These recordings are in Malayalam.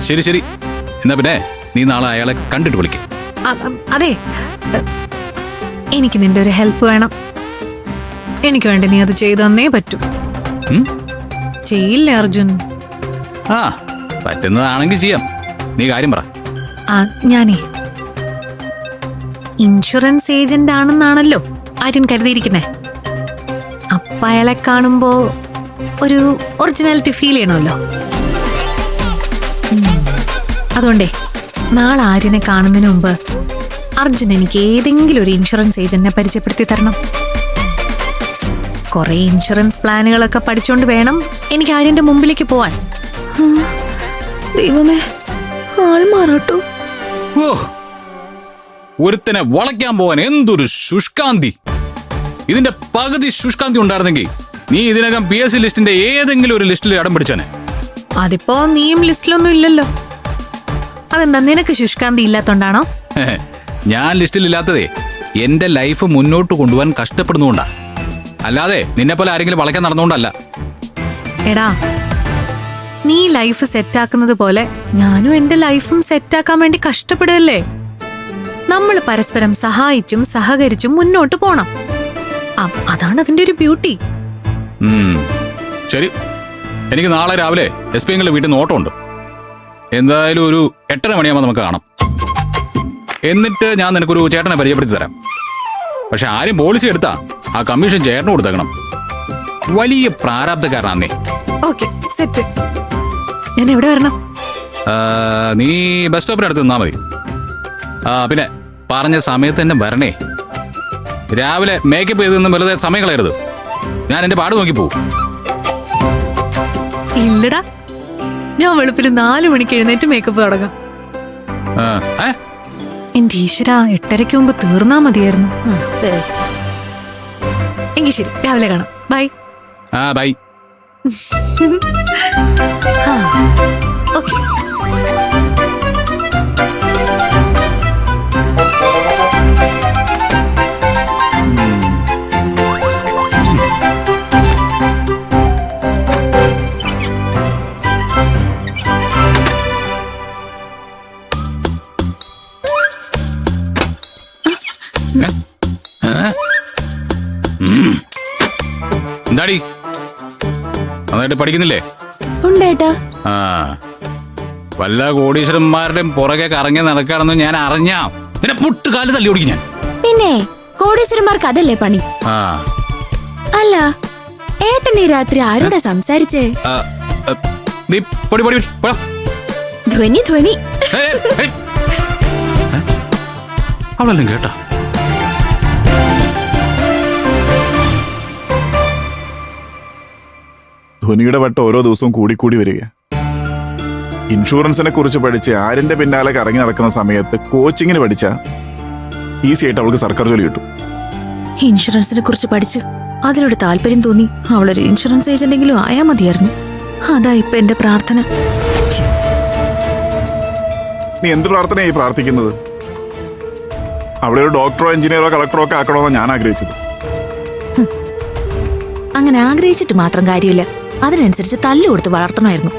ശരി ശരി, എന്നാ പിന്നെ നീ നാളെ അയാളെ കണ്ടിട്ട് വിളിക്കും. അതെ, എനിക്ക് നിന്റെ ഒരു ഹെൽപ്പ് വേണം. എനിക്ക് വേണ്ടി നീ അത് ചെയ്തു തന്നേ പറ്റൂ. ചെയ്യില്ലേ അർജുൻ? ആ, പറ്റുന്നതാണെങ്കിൽ ചെയ്യാം. നീ കാര്യം പറ. ഞാനേ ഇൻഷുറൻസ് ഏജന്റ് ആണെന്നാണല്ലോ ആര്യൻ കരുതിയിരിക്കുന്നേ. അപ്പ അയാളെ കാണുമ്പോ ഒരു ഒറിജിനാലിറ്റി ഫീൽ ചെയ്യണമല്ലോ. അതുകൊണ്ടേ നാളെ ആര്യനെ കാണുന്നതിന് മുമ്പ് അർജുൻ എനിക്ക് ഏതെങ്കിലും ഒരു ഇൻഷുറൻസ് ഏജന്റിനെ പരിചയപ്പെടുത്തി തരണം. കുറെ ഇൻഷുറൻസ് പ്ലാനുകളൊക്കെ പഠിച്ചോണ്ട് വേണം എനിക്ക് ആര്യന്റെ മുമ്പിലേക്ക് പോവാൻ. ദൈവമേ, ആൾ മാറാട്ടോ. ഓ, ഒരുത്തനെ വളയ്ക്കാൻ പോവാൻ എന്തൊരു ശുഷ്കാന്തി. ഇതിന്റെ പകുതി ശുഷ്കാന്തി ഉണ്ടായിരുന്നെങ്കിൽ നീ ഇതിനകം PSC ലിസ്റ്റിന്റെ ഏതെങ്കിലും ഒരു ലിസ്റ്റിൽ ഇടം പിടിച്ചാനെ. അതിപ്പോ നീയും ലിസ്റ്റിലൊന്നും ഇല്ലല്ലോ. അതെന്താ, നിനക്ക് ശുഷ്കാന്തി ഇല്ലാത്തോണ്ടാണോ? ഞാൻ ലിസ്റ്റിൽ ഇല്ലാത്തതേ എന്റെ ലൈഫ് മുന്നോട്ട് കൊണ്ടുപോകാൻ കഷ്ടപ്പെടുന്നുകൊണ്ടാ, അല്ലാതെ നിന്നെ പോലെ ആരെങ്കിലും വളയ്ക്കാൻ നടന്നുകൊണ്ടല്ല. എടാ, നീ ലൈഫ് സെറ്റാക്കുന്നത് പോലെ ഞാനും എന്റെ ലൈഫും സെറ്റാക്കാൻ വേണ്ടി കഷ്ടപ്പെടുകയല്ലേ. നമ്മൾ പരസ്പരം സഹായിച്ചും സഹകരിച്ചും മുന്നോട്ട് പോണം. അതാണ് അതിന്റെ ഒരു ബ്യൂട്ടി. ശരി, എനിക്ക് നാളെ രാവിലെ SP വീട്ടിൽ നിന്ന് ഓട്ടമുണ്ട്. എന്തായാലും ഒരു 8:30 മണിയാകുമ്പോൾ നമുക്ക് കാണാം. എന്നിട്ട് ഞാൻ നിനക്കൊരു ചേട്ടനെ പരിചയപ്പെടുത്തി തരാം. പക്ഷെ ആരും പോളിസി എടുത്താ ആ കമ്മീഷൻ ചേട്ടന് കൊടുത്തേക്കണം. വലിയ പ്രാരാബ്ധക്കാരനാന്നേ. Okay, set. ഞാൻ എവിടെ വരണം? നീ ബസ് സ്റ്റോപ്പിന് അടുത്ത് നിന്നാ മതി. പിന്നെ പറഞ്ഞ സമയത്ത് തന്നെ വരണേ. രാവിലെ മേക്കപ്പ് ചെയ്തൊന്നും വെറുതെ സമയം കളയരുത്. ഞാൻ എന്റെ പാട് നോക്കി പോവും. ഇല്ലടാ, ഞാൻ വെളുപ്പിന് 4 മണിക്ക് എഴുന്നേറ്റ് മേക്കപ്പ് തുടങ്ങാം. എന്റെ ഈശ്വര, 8:30 മുമ്പ് തീർന്നാ മതിയായിരുന്നു. ബെസ്റ്റ്. എങ്കിൽ ശരി, രാവിലെ കാണാം. ബൈ. ബൈ. ഓക്കെ. എന്താടി, നന്നായിട്ട് പഠിക്കുന്നില്ലേ? ഉണ്ടേട്ടാ. വല്ല കോടീശ്വരന്മാരുടെയും പുറകെ കറങ്ങി നടക്കുകയാണെന്ന് ഞാൻ അറിഞ്ഞാ പിന്നെ പുട്ടുകാല് തല്ലി ഓടിക്കും ഞാൻ. പിന്നെ കോടീശ്വരന്മാർക്ക് അതല്ലേ പണി. അല്ല, ഏട്ടൻ ഈ രാത്രി ആരോടാ സംസാരിച്ചേ? ധ്വനി ധ്വനി. അവളെല്ലാം കേട്ടാ? ധ്വനിയുടെ വട്ടം ഓരോ ദിവസവും കൂടിക്കൂടി വരിക. ഇൻഷുറൻസിനെ കുറിച്ച് പഠിച്ച് ആരിന്റെ പിന്നാലെ കറങ്ങി നടക്കുന്ന സമയത്ത് കോച്ചിങ്ങിന് പഠിച്ച ഈസി ആയിട്ട് അവൾക്ക് സർക്കാർ ജോലി കിട്ടും. ഇൻഷുറൻസിനെ കുറിച്ച് പഠിച്ച് അതിലൊരു താല്പര്യം തോന്നി അവളൊരു ഇൻഷുറൻസ് ഏജന്റെങ്കിലും ആയാ മതിയായിരുന്നു. അതാ ഇപ്പൊ എന്റെ പ്രാർത്ഥന. നീ എന്ത് പ്രാർത്ഥനയായി പ്രാർത്ഥിക്കുന്നത്? അവളെ ഒരു ഡോക്ടറോ എഞ്ചിനീയറോ കളക്ടറോ ഒക്കെ ആക്കണമെന്നാണ് ഞാൻ ആഗ്രഹിച്ചത്. അങ്ങനെ ആഗ്രഹിച്ചിട്ട് മാത്രം കാര്യമില്ല, അതിനനുസരിച്ച് തല്ലു കൊടുത്ത് വളർത്തണമായിരുന്നു.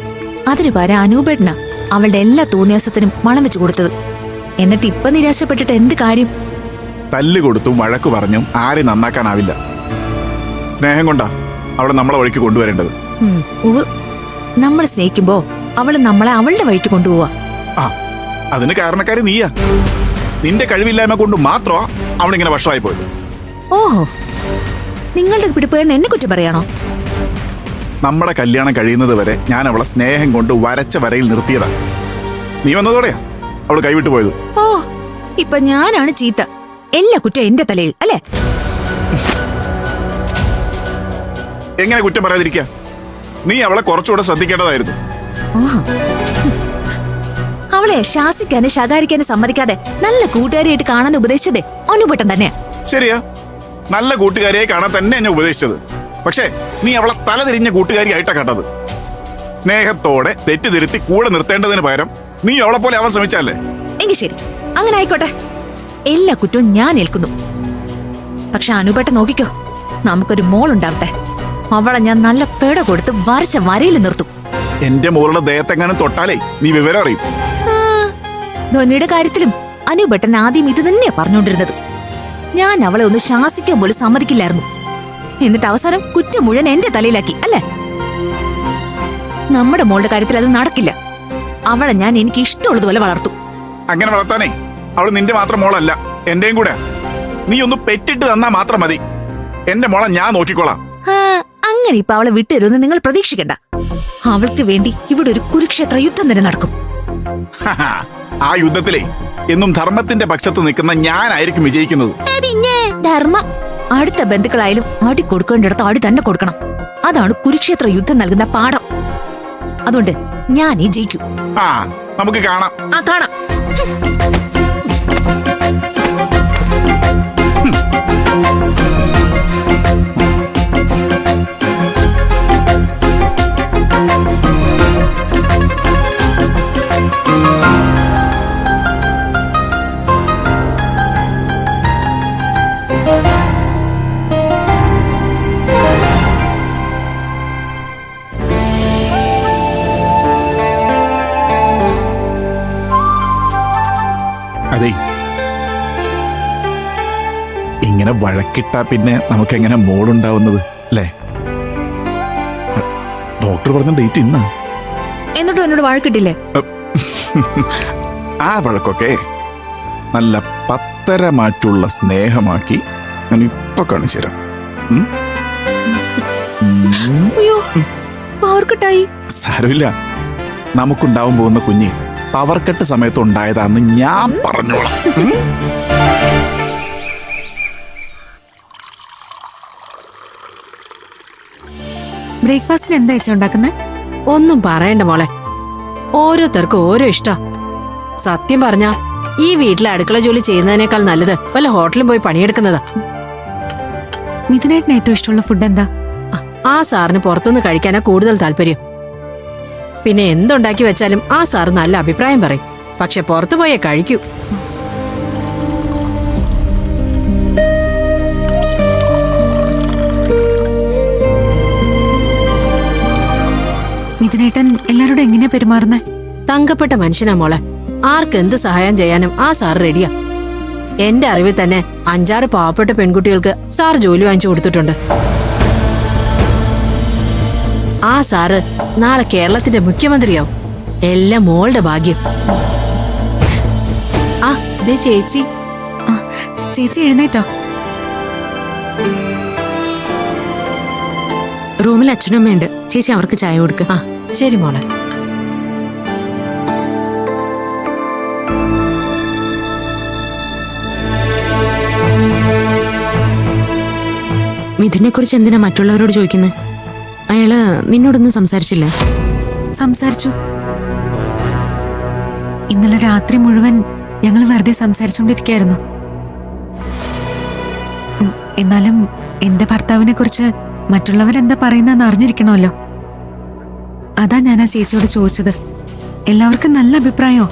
അതിന് പകരം അനൂപേട്ടനാ അവളുടെ എല്ലാ തോന്നിയാസത്തിനും വളം വെച്ച് കൊടുത്തത്. എന്നിട്ട് ഇപ്പൊ നിരാശപ്പെട്ടിട്ട് എന്ത് കാര്യം? തല്ല് കൊടുത്തും വഴക്ക് പറഞ്ഞും ആരെ നന്നാക്കാനാവില്ല. സ്നേഹം കൊണ്ടാ അവളെ നമ്മളെ വഴിക്ക് കൊണ്ടുവരേണ്ടത്. നമ്മൾ സ്നേഹിക്കുമ്പോ അവള് നമ്മളെ അവളുടെ വഴിക്ക് കൊണ്ടുപോവാ. അതിന് കാരണക്കാരി നീയാ. നിന്റെ കഴിവില്ലായ്മ കൊണ്ട് മാത്രമാ അവളിങ്ങനെ വഷളായി പോയത്. ഓഹോ, നിങ്ങളുടെ പിടിപ്പേണ് എന്നെ കുറ്റം പറയാണോ? നമ്മുടെ കല്യാണം കഴിയുന്നത് വരെ ഞാൻ അവളെ സ്നേഹം കൊണ്ട് വരച്ച വരയിൽ നിർത്തിയതാ. നീ വന്നതോടെയാ അവള് കൈവിട്ടു പോയത്. ഓ, ഇപ്പൊ ഞാനാണ് ചീത്ത. എല്ലാ കുറ്റം എന്റെ തലയിൽ അല്ലേ? എങ്ങനെ കുറ്റം പറയാതിരിക്കുക? നീ അവളെ കുറച്ചുകൂടെ ശ്രദ്ധിക്കേണ്ടതായിരുന്നു. അവളെ ശാസിക്കാനും ശകാരിക്കാനും സമ്മതിക്കാതെ നല്ല കൂട്ടുകാരിയായിട്ട് കാണാൻ ഉപദേശിച്ചതേ അനുപേട്ടൻ തന്നെയാ. ശരിയാ, നല്ല കൂട്ടുകാരിയായി കാണാൻ തന്നെ ഞാൻ ഉപദേശിച്ചത്. പക്ഷേ നീ അവളെ തലതിരിഞ്ഞ കൂട്ടുകാരിയായിട്ടാ കണ്ടത്. സ്നേഹത്തോടെ തെറ്റിതിരുത്തി കൂടെ നിർത്തേണ്ടതിന് പകരം നീ അവളെ പോലെ ആവാൻ ശ്രമിച്ചല്ലേ? എങ്കിൽ ശരി, അങ്ങനെ ആയിക്കോട്ടെ. എല്ലാ കുറ്റവും ഞാൻ ഏൽക്കുന്നു. പക്ഷെ അനുപേട്ടൻ നോക്കിക്കോ, നമുക്കൊരു മോൾ ഉണ്ടാവട്ടെ. അവളെ ഞാൻ നല്ല പേട കൊടുത്ത് വരച്ച വരയിൽ നിർത്തും. എന്റെ മോളുടെ ദേഹത്തെങ്ങാനും തൊട്ടാലേ നീ വിവരം അറിയും. ആ, ധോനിയുടെ കാര്യത്തിലും അനൂപേട്ടൻ ആദ്യം ഇത് തന്നെയാ പറഞ്ഞുകൊണ്ടിരുന്നത്. ഞാൻ അവളെ ഒന്ന് ശാസിക്കാൻ പോലും സമ്മതിക്കില്ലായിരുന്നു. എന്നിട്ട് അവസാനം കുറ്റം മുഴുവൻ എന്റെ തലയിലാക്കി അല്ലേ? നമ്മുടെ മോളുടെ കാര്യത്തിൽ അത് നടക്കില്ല. അവളെ ഞാൻ എനിക്ക് ഇഷ്ടമുള്ളതുപോലെ വളർത്തും. അങ്ങനെ വളർത്താനേ അവള് നിന്റെ മാത്രം മോളല്ല, എന്റെയും കൂടെ. നീ ഒന്ന് പെറ്റിട്ട് തന്നാ മാത്രം മതി. എന്റെ മോളെ ഞാൻ നോക്കിക്കോളാം. ആ, അങ്ങനെ ഇപ്പൊ അവളെ വിട്ടുതരുമെന്ന് നിങ്ങൾ പ്രതീക്ഷിക്കണ്ട. അവൾക്ക് വേണ്ടി ഇവിടെ ഒരു കുരുക്ഷേത്ര യുദ്ധം തന്നെ നടക്കും. ആ യുദ്ധത്തിലേ എന്നും ധർമ്മത്തിന്റെ പക്ഷത്ത് നിൽക്കുന്ന ഞാനായിരിക്കും വിജയിക്കുന്നത്. പിന്നെ ധർമ്മം അടുത്ത ബന്ധുക്കളായാലും അടി കൊടുക്കേണ്ടിടത്ത് അടി തന്നെ കൊടുക്കണം. അതാണ് കുരുക്ഷേത്ര യുദ്ധം നൽകുന്ന പാഠം. അതുകൊണ്ട് ഞാൻ ഈ ജയിക്കും. ആ, നമുക്ക് കാണാം. ആ, കാണാം. അതെ, ഇങ്ങനെ വഴക്കിട്ടാ പിന്നെ നമുക്കെങ്ങനെ മോളുണ്ടാവുന്നത് അല്ലേ? ഡോക്ടർ പറഞ്ഞ ഡേറ്റ് ഇന്നാ. എന്നിട്ടും എന്നോട് വഴക്കിട്ടില്ലേ? ആ വഴക്കൊക്കെ നല്ല പത്തരമാറ്റുള്ള സ്നേഹമാക്കി ഞാൻ ഇപ്പൊ കാണിച്ചു തരാം. അയ്യോ, പവർക്കട്ടായി. സാരമില്ല, നമുക്കുണ്ടാവാൻ പോകുന്ന കുഞ്ഞ് പവർക്കെട്ട് സമയത്ത് ഉണ്ടായതാന്ന് ഞാൻ പറഞ്ഞോളാം. ബ്രേക്ക്ഫാസ്റ്റിന് എന്താ ചേച്ചി ഉണ്ടാക്കുന്നത്? ഒന്നും പറയണ്ട മോളെ, ഓരോരുത്തർക്കും ഓരോ ഇഷ്ടാ. സത്യം പറഞ്ഞാ ഈ വീട്ടിലെ അടുക്കള ജോലി ചെയ്യുന്നതിനേക്കാൾ നല്ലത് വല്ല ഹോട്ടലിൽ പോയി പണിയെടുക്കുന്നതാ. മിഥുനേട്ടന് ഏറ്റവും ഇഷ്ടമുള്ള ഫുഡ് എന്താ? ആ സാറിന് പുറത്തുനിന്ന് കഴിക്കാനാ കൂടുതൽ താല്പര്യം. പിന്നെ എന്തുണ്ടാക്കി വെച്ചാലും ആ സാറ് നല്ല അഭിപ്രായം പറയും. പക്ഷെ പുറത്തു പോയേ കഴിക്കൂ. മിഥുനേട്ടൻ എല്ലാരോടും എങ്ങനെയാ പെരുമാറുന്നേ? തങ്കപ്പെട്ട മനുഷ്യനാ മോളെ. ആർക്കെന്ത് സഹായം ചെയ്യാനും ആ സാറ് റെഡിയാ. എന്റെ അറിവിൽ തന്നെ 5-6 പാവപ്പെട്ട പെൺകുട്ടികൾക്ക് സാർ ജോലി വാങ്ങിച്ചു കൊടുത്തിട്ടുണ്ട്. ആ സാറ് നാളെ കേരളത്തിന്റെ മുഖ്യമന്ത്രിയാവും. എല്ലാം മോളുടെ ഭാഗ്യം. ആ, ദേ ചേച്ചി. ചേച്ചി എഴുന്നേറ്റോ? റൂമിൽ അച്ഛനും അമ്മയുണ്ട്. ചേച്ചി അവർക്ക് ചായ കൊടുക്ക. ആ, ശരി മോളെ. മിഥുനെ കുറിച്ച് എന്തിനാ മറ്റുള്ളവരോട് ചോദിക്കുന്നത്? അയാള് നിന്നോടൊന്നും സംസാരിച്ചില്ല? സംസാരിച്ചു. ഇന്നലെ രാത്രി മുഴുവൻ ഞങ്ങൾ വെറുതെ സംസാരിച്ചുകൊണ്ടിരിക്കുകയായിരുന്നു. എന്നാലും എന്റെ ഭർത്താവിനെ കുറിച്ച് മറ്റുള്ളവരെന്താ പറയുന്നതെന്ന് അറിഞ്ഞിരിക്കണമല്ലോ. അതാ ഞാൻ ആ ചേച്ചിയോട് ചോദിച്ചത്. എല്ലാവർക്കും നല്ല അഭിപ്രായമോ?